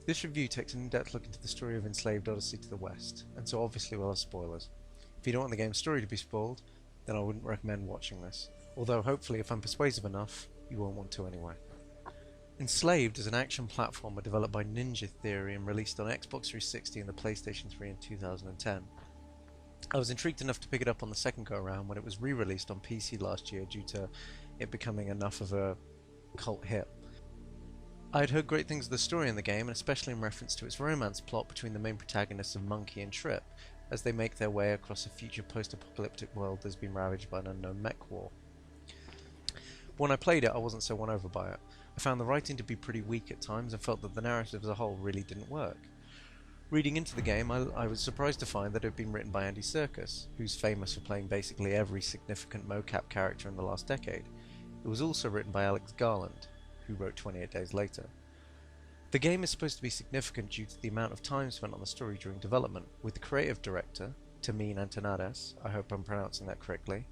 This review takes an in-depth look into the story of Enslaved Odyssey to the West, and so obviously we'll have spoilers. If you don't want the game's story to be spoiled, then I wouldn't recommend watching this, although hopefully if I'm persuasive enough, you won't want to anyway. Enslaved is an action platformer developed by Ninja Theory and released on Xbox 360 and the PlayStation 3 in 2010. I was intrigued enough to pick it up on the second go-around when it was re-released on PC last year due to it becoming enough of a cult hit. I had heard great things of the story in the game, and especially in reference to its romance plot between the main protagonists of Monkey and Trip, as they make their way across a future post-apocalyptic world that has been ravaged by an unknown mech war. When I played it, I wasn't so won over by it. I found the writing to be pretty weak at times and felt that the narrative as a whole really didn't work. Reading into the game, I was surprised to find that it had been written by Andy Serkis, who's famous for playing basically every significant mocap character in the last decade. It was also written by Alex Garland, who wrote 28 Days Later. The game is supposed to be significant due to the amount of time spent on the story during development, with the creative director, Tamin Antonades, I hope I'm pronouncing that correctly,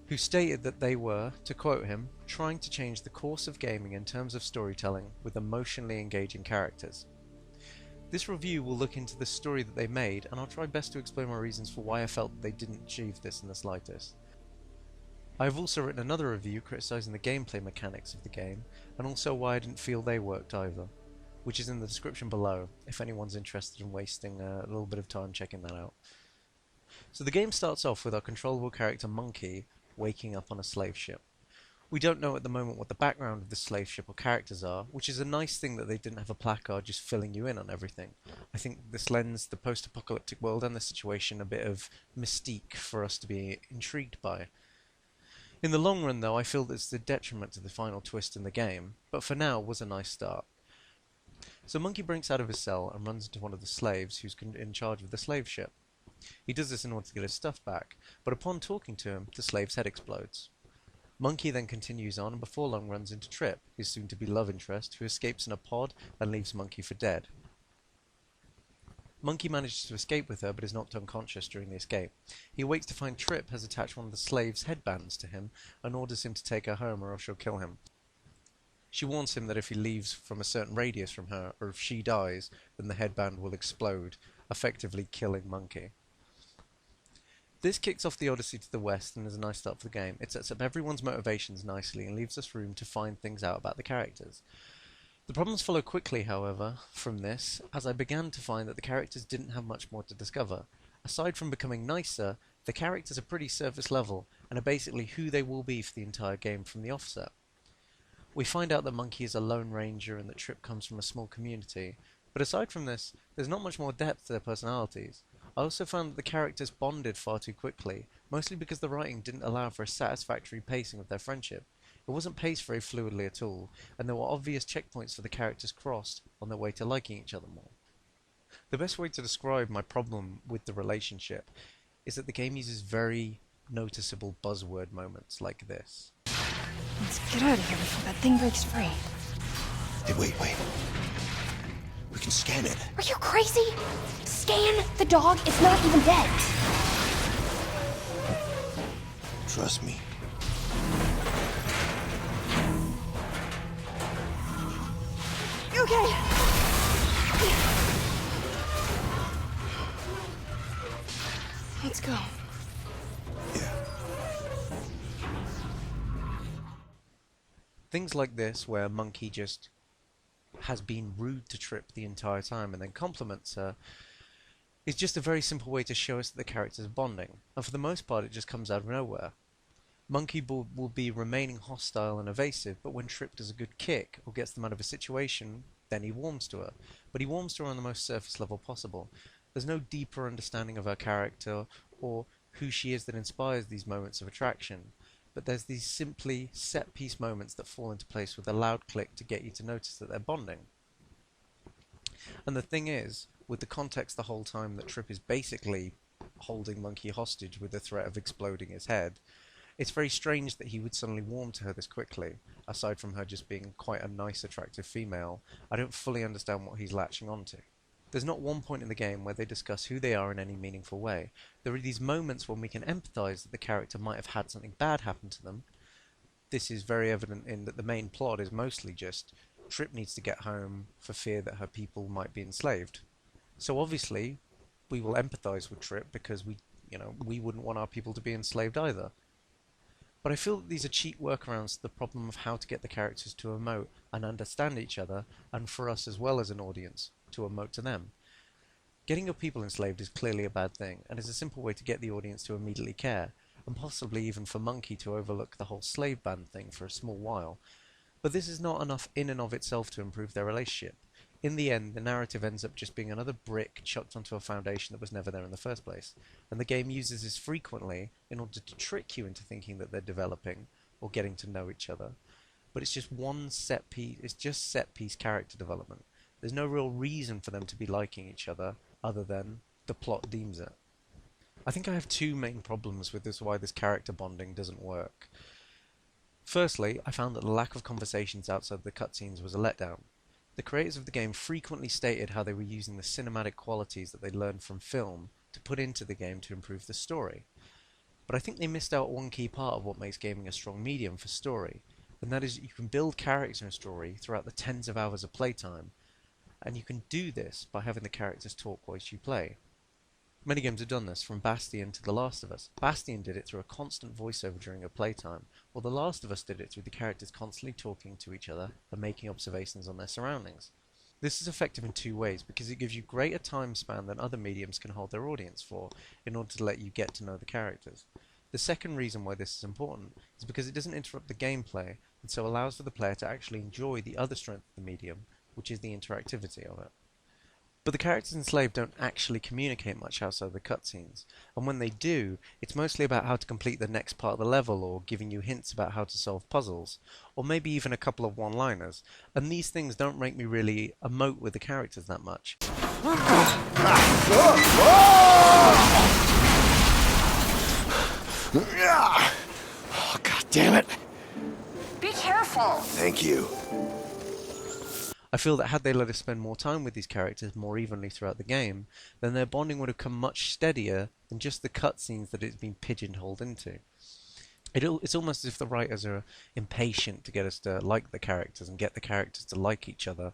who stated that they were, to quote him, trying to change the course of gaming in terms of storytelling with emotionally engaging characters. This review will look into the story that they made, and I'll try best to explain my reasons for why I felt that they didn't achieve this in the slightest. I have also written another review criticising the gameplay mechanics of the game, and also why I didn't feel they worked either, which is in the description below, if anyone's interested in wasting a little bit of time checking that out. So the game starts off with our controllable character Monkey waking up on a slave ship. We don't know at the moment what the background of the slave ship or characters are, which is a nice thing that they didn't have a placard just filling you in on everything. I think this lends the post-apocalyptic world and the situation a bit of mystique for us to be intrigued by. In the long run, though, I feel that it's a detriment to the final twist in the game, but for now was a nice start. So Monkey breaks out of his cell and runs into one of the slaves who's in charge of the slave ship. He does this in order to get his stuff back, but upon talking to him, the slave's head explodes. Monkey then continues on and before long runs into Trip, his soon-to-be love interest, who escapes in a pod and leaves Monkey for dead. Monkey manages to escape with her, but is knocked unconscious during the escape. He awakes to find Trip has attached one of the slave's headbands to him and orders him to take her home or else she'll kill him. She warns him that if he leaves from a certain radius from her, or if she dies, then the headband will explode, effectively killing Monkey. This kicks off the Odyssey to the West and is a nice start for the game. It sets up everyone's motivations nicely and leaves us room to find things out about the characters. The problems follow quickly, however, from this, as I began to find that the characters didn't have much more to discover. Aside from becoming nicer, the characters are pretty surface level, and are basically who they will be for the entire game from the offset. We find out that Monkey is a lone ranger and that Trip comes from a small community, but aside from this, there's not much more depth to their personalities. I also found that the characters bonded far too quickly, mostly because the writing didn't allow for a satisfactory pacing of their friendship. It wasn't paced very fluidly at all, and there were obvious checkpoints for the characters crossed on their way to liking each other more. The best way to describe my problem with the relationship is that the game uses very noticeable buzzword moments like this. Let's get out of here before that thing breaks free. Hey, wait. We can scan it. Are you crazy? Scan the dog? It's not even dead. Trust me. Okay. Let's go. Yeah. Things like this, where Monkey just has been rude to Trip the entire time and then compliments her, is just a very simple way to show us that the characters are bonding, and for the most part it just comes out of nowhere. Monkey will be remaining hostile and evasive, but when Trip does a good kick or gets them out of a situation, then he warms to her. But he warms to her on the most surface level possible. There's no deeper understanding of her character or who she is that inspires these moments of attraction, but there's these simply set-piece moments that fall into place with a loud click to get you to notice that they're bonding. And the thing is, with the context the whole time that Trip is basically holding Monkey hostage with the threat of exploding his head, it's very strange that he would suddenly warm to her this quickly. Aside from her just being quite a nice, attractive female, I don't fully understand what he's latching onto. There's not one point in the game where they discuss who they are in any meaningful way. There are these moments when we can empathise that the character might have had something bad happen to them. This is very evident in that the main plot is mostly just Trip needs to get home for fear that her people might be enslaved. So obviously, we will empathize with Trip because we wouldn't want our people to be enslaved either. But I feel that these are cheap workarounds to the problem of how to get the characters to emote and understand each other, and for us as well as an audience, to emote to them. Getting your people enslaved is clearly a bad thing, and is a simple way to get the audience to immediately care, and possibly even for Monkey to overlook the whole slave ban thing for a small while. But this is not enough in and of itself to improve their relationship. In the end, the narrative ends up just being another brick chucked onto a foundation that was never there in the first place, and the game uses this frequently in order to trick you into thinking that they're developing or getting to know each other. But it's just set piece character development. There's no real reason for them to be liking each other other than the plot deems it. I think I have two main problems with why this character bonding doesn't work. Firstly, I found that the lack of conversations outside the cutscenes was a letdown. The creators of the game frequently stated how they were using the cinematic qualities that they'd learned from film to put into the game to improve the story. But I think they missed out one key part of what makes gaming a strong medium for story, and that is that you can build character and story throughout the tens of hours of playtime, and you can do this by having the characters talk whilst you play. Many games have done this, from Bastion to The Last of Us. Bastion did it through a constant voiceover during a playtime, while The Last of Us did it through the characters constantly talking to each other and making observations on their surroundings. This is effective in two ways, because it gives you greater time span than other mediums can hold their audience for, in order to let you get to know the characters. The second reason why this is important is because it doesn't interrupt the gameplay, and so allows for the player to actually enjoy the other strength of the medium, which is the interactivity of it. But the characters in Enslaved don't actually communicate much outside the cutscenes, and when they do, it's mostly about how to complete the next part of the level, or giving you hints about how to solve puzzles, or maybe even a couple of one-liners, and these things don't make me really emote with the characters that much. Oh, God damn it! Be careful! Thank you. I feel that had they let us spend more time with these characters more evenly throughout the game, then their bonding would have come much steadier than just the cutscenes that it's been pigeonholed into. It's almost as if the writers are impatient to get us to like the characters and get the characters to like each other,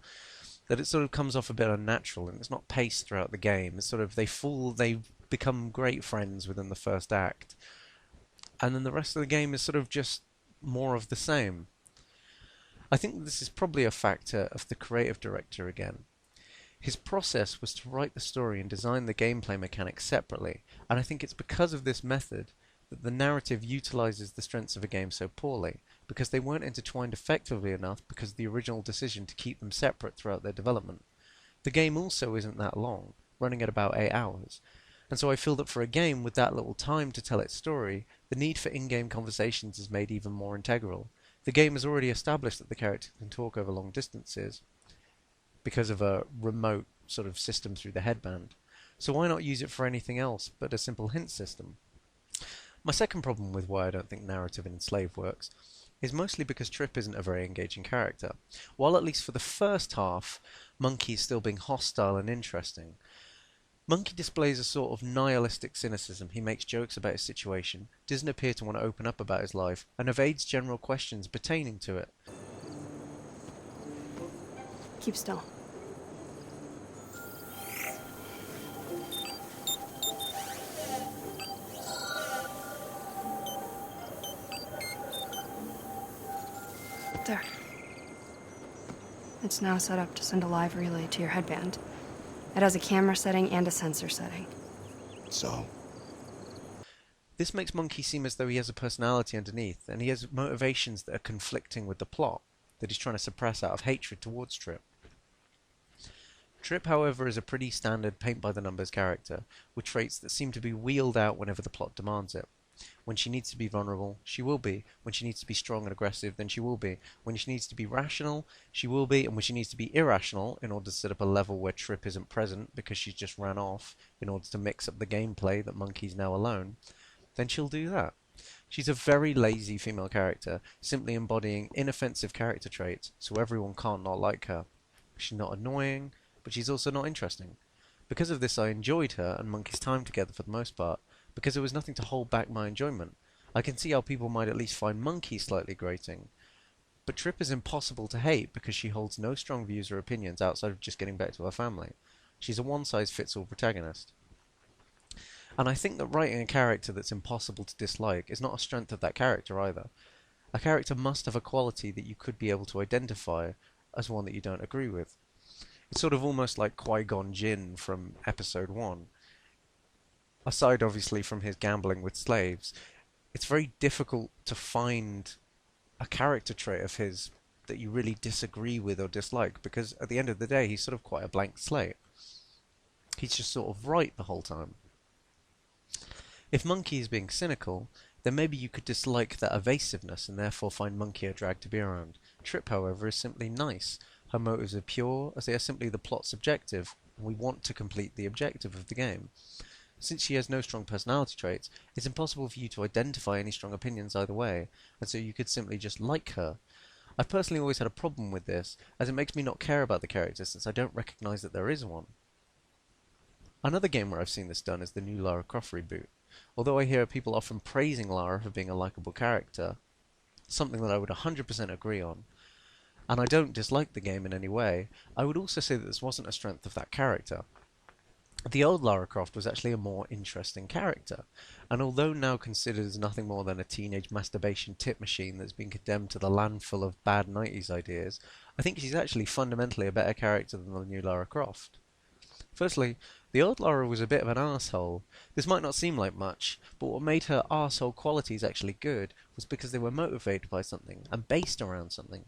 that it sort of comes off a bit unnatural, and it's not paced throughout the game. It's sort of they become great friends within the first act, and then the rest of the game is sort of just more of the same. I think this is probably a factor of the creative director again. His process was to write the story and design the gameplay mechanics separately, and I think it's because of this method that the narrative utilizes the strengths of a game so poorly, because they weren't intertwined effectively enough because of the original decision to keep them separate throughout their development. The game also isn't that long, running at about 8 hours, and so I feel that for a game with that little time to tell its story, the need for in-game conversations is made even more integral. The game has already established that the character can talk over long distances because of a remote sort of system through the headband. So why not use it for anything else but a simple hint system? My second problem with why I don't think narrative in Enslaved works is mostly because Trip isn't a very engaging character. While at least for the first half, Monkey is still being hostile and interesting, Monkey displays a sort of nihilistic cynicism. He makes jokes about his situation, doesn't appear to want to open up about his life, and evades general questions pertaining to it. Keep still. There. It's now set up to send a live relay to your headband. It has a camera setting and a sensor setting. So? This makes Monkey seem as though he has a personality underneath, and he has motivations that are conflicting with the plot, that he's trying to suppress out of hatred towards Trip. Trip, however, is a pretty standard paint-by-the-numbers character, with traits that seem to be wheeled out whenever the plot demands it. When she needs to be vulnerable, she will be. When she needs to be strong and aggressive, then she will be. When she needs to be rational, she will be. And when she needs to be irrational, in order to set up a level where Trip isn't present because she's just ran off, in order to mix up the gameplay that Monkey's now alone, then she'll do that. She's a very lazy female character, simply embodying inoffensive character traits, so everyone can't not like her. She's not annoying, but she's also not interesting. Because of this, I enjoyed her and Monkey's time together for the most part, because there was nothing to hold back my enjoyment. I can see how people might at least find Monkey slightly grating, But Trip is impossible to hate because she holds no strong views or opinions outside of just getting back to her family. She's a one-size-fits-all protagonist. And I think that writing a character that's impossible to dislike is not a strength of that character either. A character must have a quality that you could be able to identify as one that you don't agree with. It's sort of almost like Qui-Gon Jinn from Episode 1. Aside, obviously, from his gambling with slaves, it's very difficult to find a character trait of his that you really disagree with or dislike, because at the end of the day, he's sort of quite a blank slate. He's just sort of right the whole time. If Monkey is being cynical, then maybe you could dislike that evasiveness and therefore find Monkey a drag to be around. Trip, however, is simply nice. Her motives are pure, as they are simply the plot's objective, and we want to complete the objective of the game. Since she has no strong personality traits, it's impossible for you to identify any strong opinions either way, and so you could simply just like her. I've personally always had a problem with this, as it makes me not care about the character since I don't recognise that there is one. Another game where I've seen this done is the new Lara Croft reboot. Although I hear people often praising Lara for being a likeable character, something that I would 100% agree on, and I don't dislike the game in any way, I would also say that this wasn't a strength of that character. The old Lara Croft was actually a more interesting character, and although now considered as nothing more than a teenage masturbation tip machine that's been condemned to the landfill of bad 90s ideas, I think she's actually fundamentally a better character than the new Lara Croft. Firstly, the old Lara was a bit of an arsehole. This might not seem like much, but what made her arsehole qualities actually good was because they were motivated by something and based around something.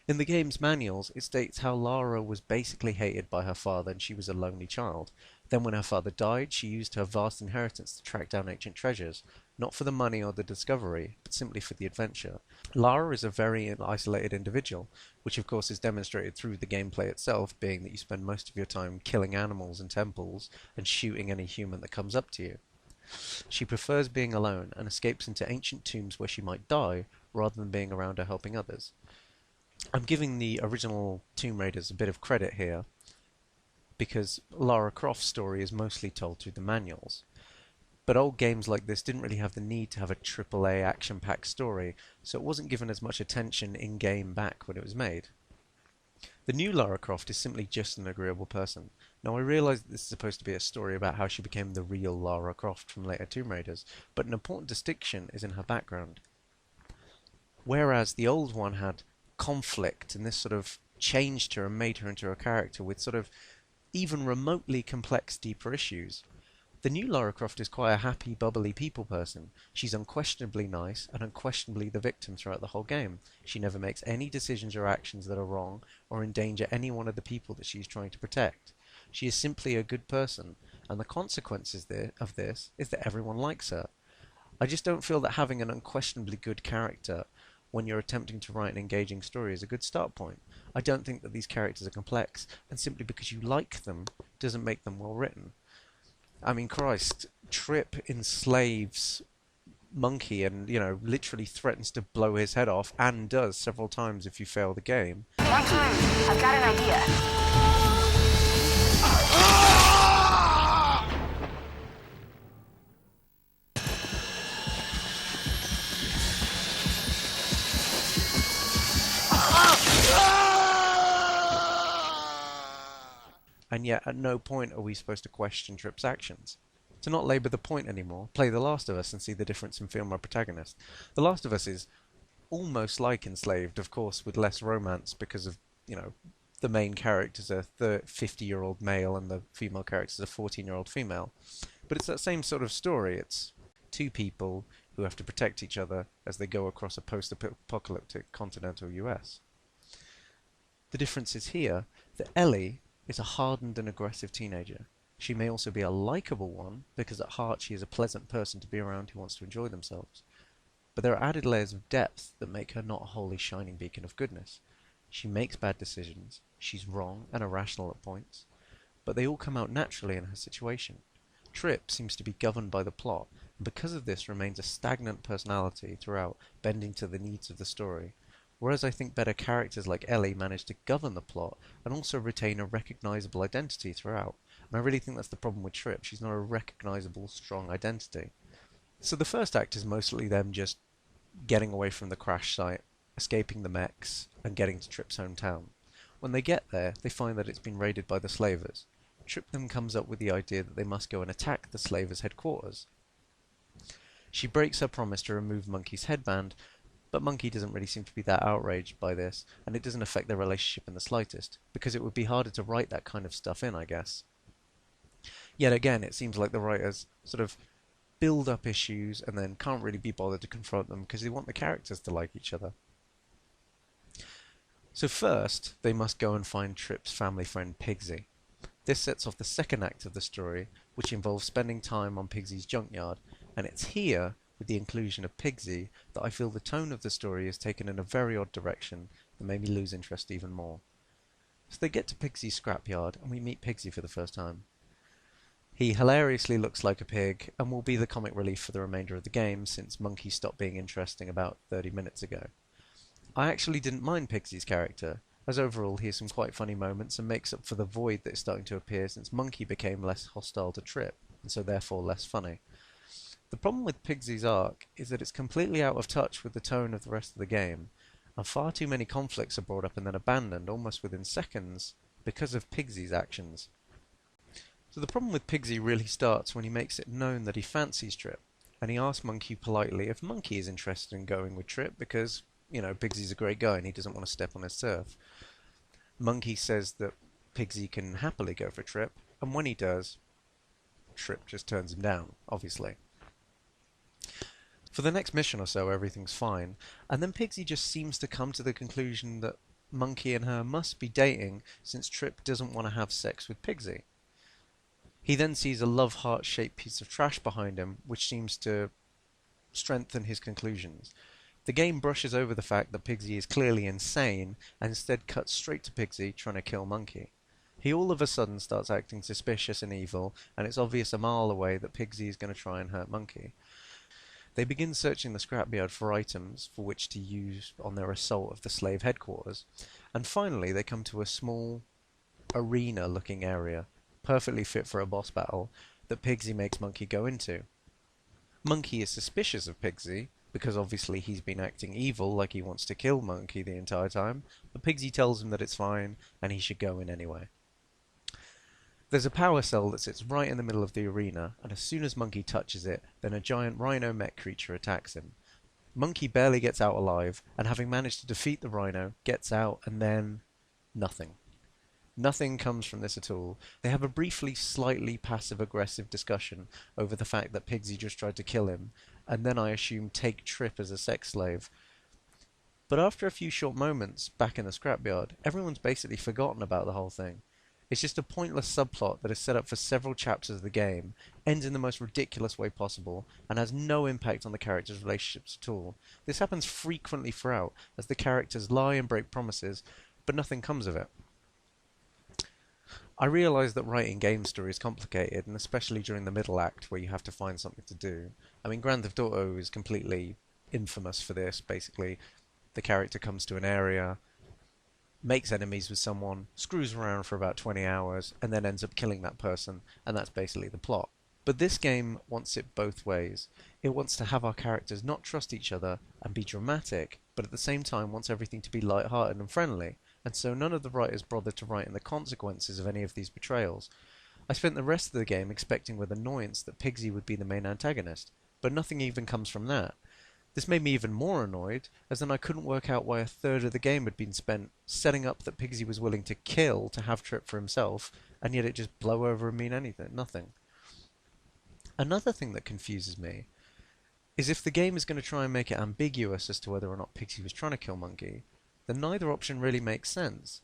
In the game's manuals, it states how Lara was basically hated by her father and she was a lonely child. Then when her father died, she used her vast inheritance to track down ancient treasures, not for the money or the discovery, but simply for the adventure. Lara is a very isolated individual, which of course is demonstrated through the gameplay itself, being that you spend most of your time killing animals in temples and shooting any human that comes up to you. She prefers being alone and escapes into ancient tombs where she might die, rather than being around her helping others. I'm giving the original Tomb Raiders a bit of credit here, because Lara Croft's story is mostly told through the manuals. But old games like this didn't really have the need to have a AAA action-packed story, so it wasn't given as much attention in-game back when it was made. The new Lara Croft is simply just an agreeable person. Now I realise that this is supposed to be a story about how she became the real Lara Croft from later Tomb Raiders, but an important distinction is in her background. Whereas the old one had conflict, and this sort of changed her and made her into a character with sort of even remotely complex, deeper issues. The new Lara Croft is quite a happy, bubbly people person. She's unquestionably nice and unquestionably the victim throughout the whole game. She never makes any decisions or actions that are wrong or endanger any one of the people that she's trying to protect. She is simply a good person, and the consequences of this is that everyone likes her. I just don't feel that having an unquestionably good character when you're attempting to write an engaging story is a good start point. I don't think that these characters are complex, and simply because you like them doesn't make them well written. I mean, Christ, Trip enslaves Monkey and, literally threatens to blow his head off, and does several times if you fail the game. Monkey, I've got an idea. And yet at no point are we supposed to question Trip's actions. To not labour the point anymore, play The Last of Us and see the difference in female protagonist. The Last of Us is almost like Enslaved, of course, with less romance because of, the main character's a 50-year-old male and the female character's a 14-year-old female. But it's that same sort of story. It's two people who have to protect each other as they go across a post-apocalyptic continental US. The difference is here that Ellie is a hardened and aggressive teenager. She may also be a likeable one, because at heart she is a pleasant person to be around who wants to enjoy themselves. But there are added layers of depth that make her not a wholly shining beacon of goodness. She makes bad decisions, she's wrong and irrational at points, but they all come out naturally in her situation. Trip seems to be governed by the plot, and because of this remains a stagnant personality throughout, bending to the needs of the story. Whereas I think better characters like Ellie manage to govern the plot and also retain a recognisable identity throughout. And I really think that's the problem with Trip. She's not a recognisable, strong identity. So the first act is mostly them just getting away from the crash site escaping the mechs, and getting to Tripp's hometown. When they get there, they find that it's been raided by the slavers. Tripp then comes up with the idea that they must go and attack the slavers' headquarters. She breaks her promise to remove Monkey's headband, but Monkey doesn't really seem to be that outraged by this, and it doesn't affect their relationship in the slightest, because it would be harder to write that kind of stuff in, I guess. Yet again, it seems like the writers sort of build up issues and then can't really be bothered to confront them because they want the characters to like each other. So first, they must go and find Tripp's family friend Pigsy. This sets off the second act of the story, which involves spending time on Pigsy's junkyard, and it's here, with the inclusion of Pigsy, that I feel the tone of the story is taken in a very odd direction that made me lose interest even more. So they get to Pigsy's scrapyard, and we meet Pigsy for the first time. He hilariously looks like a pig, and will be the comic relief for the remainder of the game, since Monkey stopped being interesting about 30 minutes ago. I actually didn't mind Pigsy's character, as overall he has some quite funny moments and makes up for the void that is starting to appear since Monkey became less hostile to Tripp, and so therefore less funny. The problem with Pigsy's arc is that it's completely out of touch with the tone of the rest of the game, and far too many conflicts are brought up and then abandoned almost within seconds because of Pigsy's actions. So the problem with Pigsy really starts when he makes it known that he fancies Tripp, and he asks Monkey politely if Monkey is interested in going with Tripp because, you know, Pigsy's a great guy and he doesn't want to step on his turf. Monkey says that Pigsy can happily go for Tripp, and when he does, Tripp just turns him down, obviously. For the next mission or so, everything's fine, and then Pigsy just seems to come to the conclusion that Monkey and her must be dating since Tripp doesn't want to have sex with Pigsy. He then sees a love heart-shaped piece of trash behind him, which seems to strengthen his conclusions. The game brushes over the fact that Pigsy is clearly insane, and instead cuts straight to Pigsy trying to kill Monkey. He all of a sudden starts acting suspicious and evil, and it's obvious a mile away that Pigsy is going to try and hurt Monkey. They begin searching the scrapyard for items for which to use on their assault of the slave headquarters, and finally they come to a small arena-looking area, perfectly fit for a boss battle, that Pigsy makes Monkey go into. Monkey is suspicious of Pigsy, because obviously he's been acting evil like he wants to kill Monkey the entire time, but Pigsy tells him that it's fine and he should go in anyway. There's a power cell that sits right in the middle of the arena, and as soon as Monkey touches it, then a giant rhino mech creature attacks him. Monkey barely gets out alive, and having managed to defeat the rhino, gets out, and then nothing. Nothing comes from this at all. They have a briefly slightly passive-aggressive discussion over the fact that Pigsy just tried to kill him, and then I assume take Tripp as a sex slave. But after a few short moments, back in the scrapyard, everyone's basically forgotten about the whole thing. It's just a pointless subplot that is set up for several chapters of the game, ends in the most ridiculous way possible, and has no impact on the characters' relationships at all. This happens frequently throughout, as the characters lie and break promises, but nothing comes of it. I realise that writing game story is complicated, and especially during the middle act where you have to find something to do. I mean, Grand Theft Auto is completely infamous for this, basically. The character comes to an area, makes enemies with someone, screws around for about 20 hours, and then ends up killing that person, and that's basically the plot. But this game wants it both ways. It wants to have our characters not trust each other and be dramatic, but at the same time wants everything to be light-hearted and friendly, and so none of the writers bothered to write in the consequences of any of these betrayals. I spent the rest of the game expecting with annoyance that Pigsy would be the main antagonist, but nothing even comes from that. This made me even more annoyed, as then I couldn't work out why a third of the game had been spent setting up that Pigsy was willing to kill to have Tripp for himself, and yet it just blow over and mean nothing. Another thing that confuses me is if the game is going to try and make it ambiguous as to whether or not Pigsy was trying to kill Monkey, then neither option really makes sense.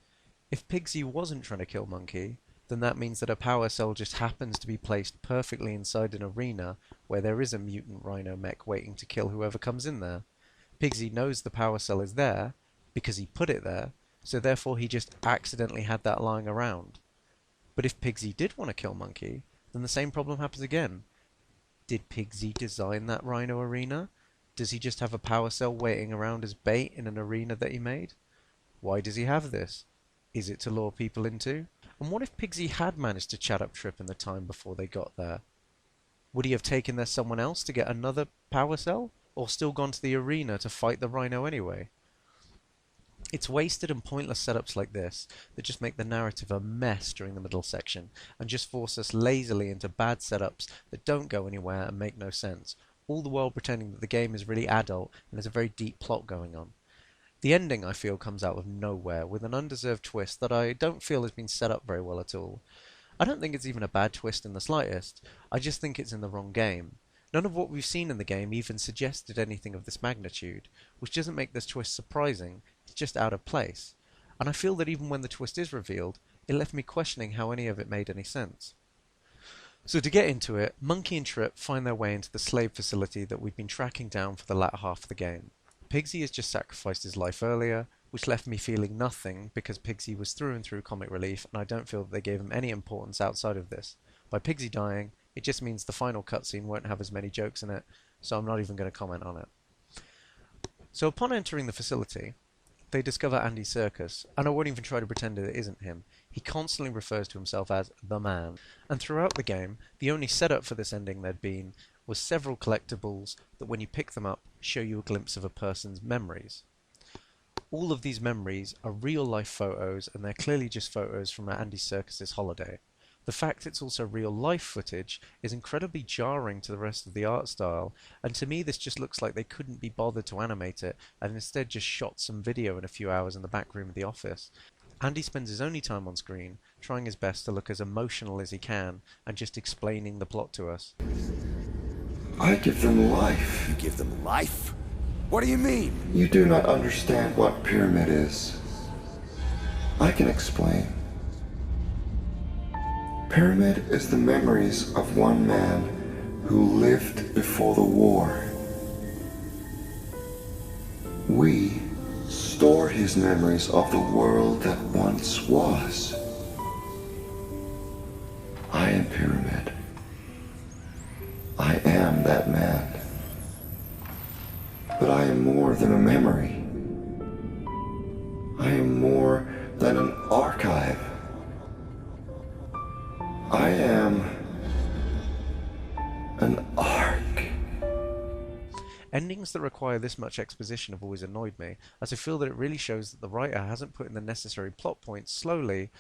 If Pigsy wasn't trying to kill Monkey, then that means that a power cell just happens to be placed perfectly inside an arena where there is a mutant rhino mech waiting to kill whoever comes in there. Pigsy knows the power cell is there, because he put it there, so therefore he just accidentally had that lying around. But if Pigsy did want to kill Monkey, then the same problem happens again. Did Pigsy design that rhino arena? Does he just have a power cell waiting around as bait in an arena that he made? Why does he have this? Is it to lure people into? And what if Pigsy had managed to chat up Tripp in the time before they got there? Would he have taken there someone else to get another power cell? Or still gone to the arena to fight the rhino anyway? It's wasted and pointless setups like this that just make the narrative a mess during the middle section and just force us lazily into bad setups that don't go anywhere and make no sense, all the while pretending that the game is really adult and there's a very deep plot going on. The ending, I feel, comes out of nowhere with an undeserved twist that I don't feel has been set up very well at all. I don't think it's even a bad twist in the slightest, I just think it's in the wrong game. None of what we've seen in the game even suggested anything of this magnitude, which doesn't make this twist surprising, it's just out of place. And I feel that even when the twist is revealed, it left me questioning how any of it made any sense. So to get into it, Monkey and Trip find their way into the slave facility that we've been tracking down for the latter half of the game. Pigsy has just sacrificed his life earlier, which left me feeling nothing because Pigsy was through and through comic relief and I don't feel that they gave him any importance outside of this. By Pigsy dying, it just means the final cutscene won't have as many jokes in it, so I'm not even going to comment on it. So upon entering the facility, they discover Andy Serkis, and I won't even try to pretend that it isn't him. He constantly refers to himself as the man, and throughout the game, the only setup for this ending there'd been was several collectibles that when you pick them up, show you a glimpse of a person's memories. All of these memories are real-life photos, and they're clearly just photos from Andy Serkis' holiday. The fact it's also real-life footage is incredibly jarring to the rest of the art style, and to me this just looks like they couldn't be bothered to animate it, and instead just shot some video in a few hours in the back room of the office. Andy spends his only time on screen, trying his best to look as emotional as he can, and just explaining the plot to us. I give them life. You give them life? What do you mean? You do not understand what pyramid is. I can explain. Pyramid is the memories of one man who lived before the war. We store his memories of the world that once was. I am Pyramid. I am that man. But I am more than a memory. I am more than an archive. I am an arc. Endings that require this much exposition have always annoyed me, as I feel that it really shows that the writer hasn't put in the necessary plot points slowly,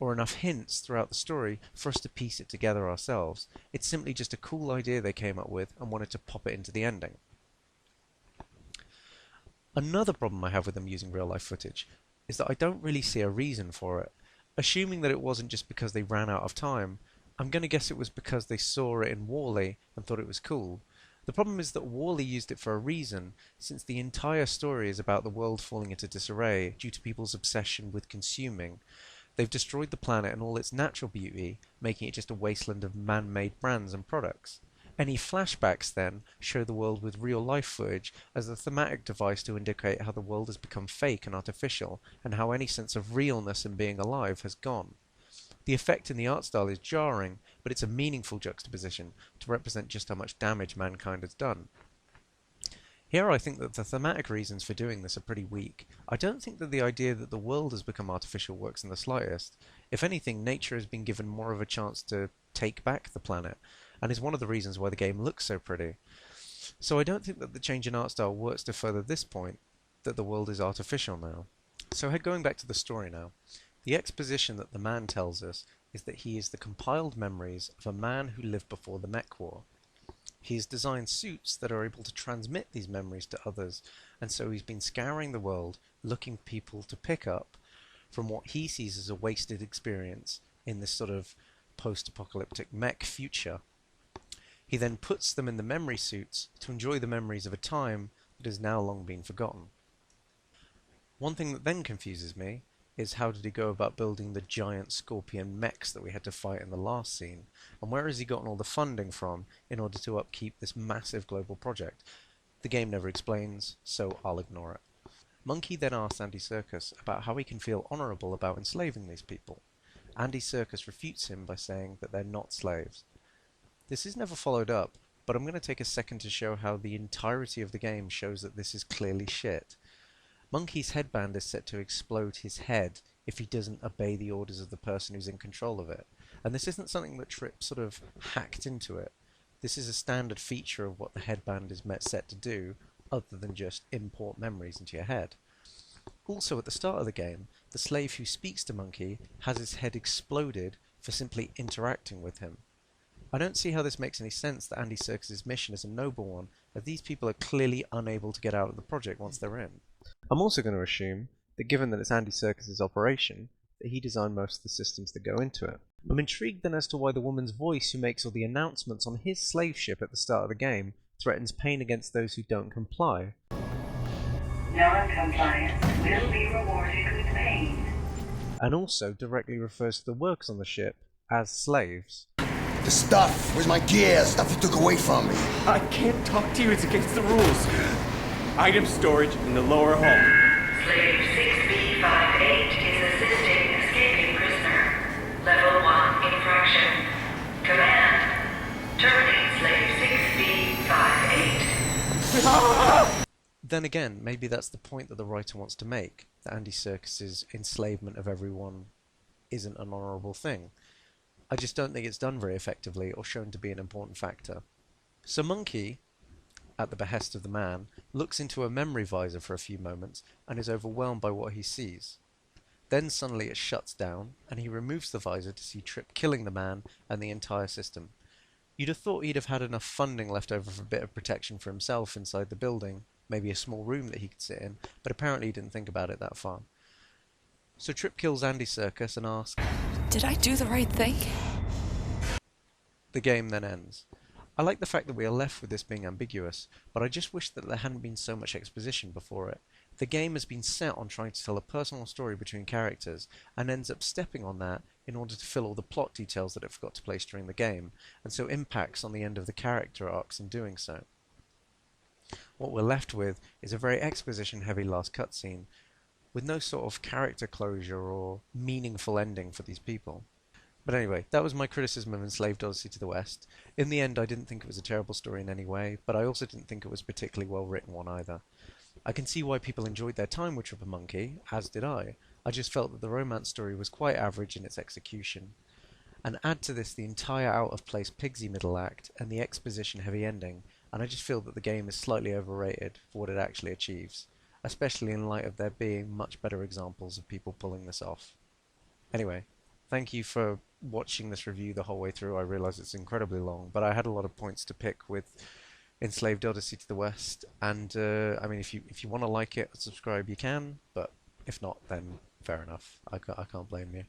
or enough hints throughout the story for us to piece it together ourselves. It's simply just a cool idea they came up with and wanted to pop it into the ending. Another problem I have with them using real-life footage is that I don't really see a reason for it. Assuming that it wasn't just because they ran out of time, I'm going to guess it was because they saw it in WALL-E and thought it was cool. The problem is that WALL-E used it for a reason, since the entire story is about the world falling into disarray due to people's obsession with consuming. They've destroyed the planet and all its natural beauty, making it just a wasteland of man-made brands and products. Any flashbacks, then, show the world with real-life footage as a thematic device to indicate how the world has become fake and artificial, and how any sense of realness in being alive has gone. The effect in the art style is jarring, but it's a meaningful juxtaposition to represent just how much damage mankind has done. Here I think that the thematic reasons for doing this are pretty weak. I don't think that the idea that the world has become artificial works in the slightest. If anything, nature has been given more of a chance to take back the planet, and is one of the reasons why the game looks so pretty. So I don't think that the change in art style works to further this point, that the world is artificial now. So going back to the story now, the exposition that the man tells us is that he is the compiled memories of a man who lived before the mech war. He has designed suits that are able to transmit these memories to others, and so he's been scouring the world looking for people to pick up from what he sees as a wasted experience in this sort of post-apocalyptic mech future. He then puts them in the memory suits to enjoy the memories of a time that has now long been forgotten. One thing that then confuses me is how did he go about building the giant scorpion mechs that we had to fight in the last scene, and where has he gotten all the funding from in order to upkeep this massive global project? The game never explains, so I'll ignore it. Monkey then asks Andy Serkis about how he can feel honourable about enslaving these people. Andy Serkis refutes him by saying that they're not slaves. This is never followed up, but I'm going to take a second to show how the entirety of the game shows that this is clearly shit. Monkey's headband is set to explode his head if he doesn't obey the orders of the person who's in control of it. And this isn't something that Tripp sort of hacked into it. This is a standard feature of what the headband is set to do, other than just import memories into your head. Also, at the start of the game, the slave who speaks to Monkey has his head exploded for simply interacting with him. I don't see how this makes any sense that Andy Serkis's mission is a noble one, as these people are clearly unable to get out of the project once they're in. I'm also going to assume that given that it's Andy Serkis's operation, that he designed most of the systems that go into it. I'm intrigued then as to why the woman's voice who makes all the announcements on his slave ship at the start of the game threatens pain against those who don't comply. Non-compliance will be rewarded with pain. And also directly refers to the workers on the ship as slaves. The stuff! Where's my gear? Stuff you took away from me! I can't talk to you, it's against the rules. Item storage in the lower hall. Slave 6B58 is assisting escaping prisoner. Level 1 infraction. Command. Terminate slave 6B58. Then again, maybe that's the point that the writer wants to make, that Andy Serkis's enslavement of everyone isn't an honourable thing. I just don't think it's done very effectively or shown to be an important factor. So Monkey, at the behest of the man, looks into a memory visor for a few moments and is overwhelmed by what he sees. Then suddenly it shuts down and he removes the visor to see Trip killing the man and the entire system. You'd have thought he'd have had enough funding left over for a bit of protection for himself inside the building, maybe a small room that he could sit in, but apparently he didn't think about it that far. So Trip kills Andy Serkis and asks, "Did I do the right thing?" The game then ends. I like the fact that we are left with this being ambiguous, but I just wish that there hadn't been so much exposition before it. The game has been set on trying to tell a personal story between characters, and ends up stepping on that in order to fill all the plot details that it forgot to place during the game, and so impacts on the end of the character arcs in doing so. What we're left with is a very exposition-heavy last cutscene, with no sort of character closure or meaningful ending for these people. But anyway, that was my criticism of Enslaved Odyssey to the West. In the end, I didn't think it was a terrible story in any way, but I also didn't think it was a particularly well-written one either. I can see why people enjoyed their time with Trip and Monkey, as did I. I just felt that the romance story was quite average in its execution. And add to this the entire out-of-place Pigsy middle act and the exposition-heavy ending, and I just feel that the game is slightly overrated for what it actually achieves, especially in light of there being much better examples of people pulling this off. Anyway, thank you for watching this review the whole way through. I realise it's incredibly long, but I had a lot of points to pick with Enslaved Odyssey to the West, and I mean, if you want to like it, subscribe, you can, but if not, then fair enough. I can't blame you.